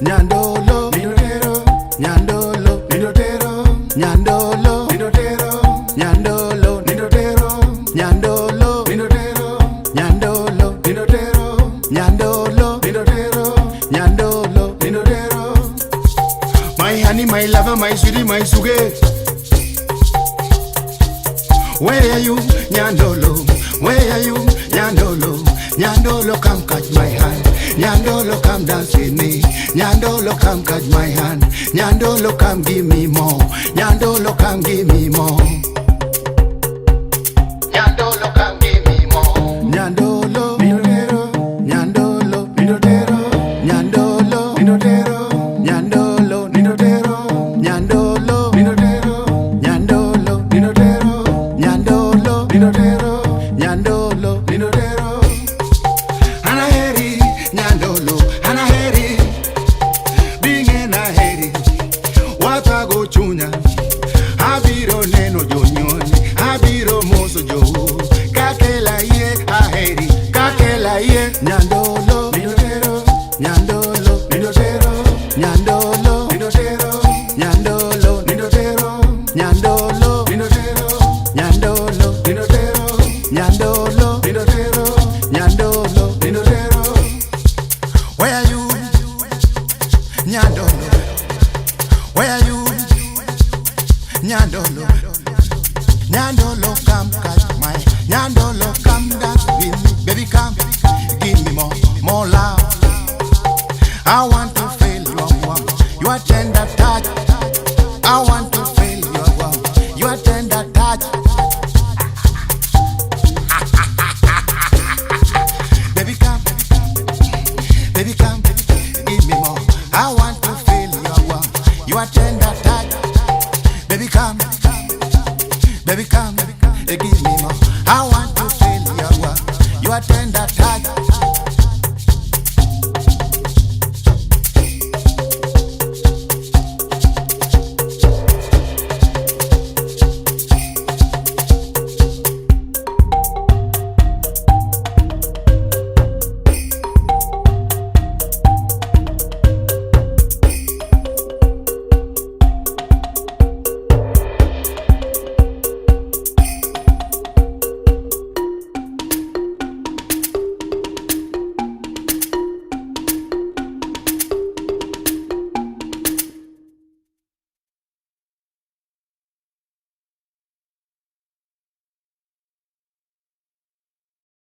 Nyandolo, Nyandolo, Nyandolo, Nyandolo, Nyandolo, Nyandolo, Nyandolo. My honey, my lover, my sweetie, my sugar. Where are you, Nyandolo? Where are you, Nyandolo? Nyandolo, come catch my hand. Nyandolo, come dance with me. Nyandolo, come catch my hand. Nyandolo, come give me more. Nyandolo, come give me more. Nyandolo, come give me more. Nyandolo, Nyandolo, Nyandolo, Nyandolo, Nyandolo, Nyandolo, Nyandolo, Nyandolo, Nyandolo, Nyandolo. Anaheri, Nyandolo, Anaheri, binge na heri, watago chunya, abiro neno jonyoni, abiro moso jo, kakela ye, aheri, kakela ye, Nyandolo, Nyandolo, Nyandolo, Nyandolo, Nyandolo, Nyandolo, Nyandolo, Nyandolo, Nyandolo. Where are you, Nyandolo? Where are you, Nyandolo? Nyandolo, come catch my Nyandolo, come dance with me, baby, come give me more love. I want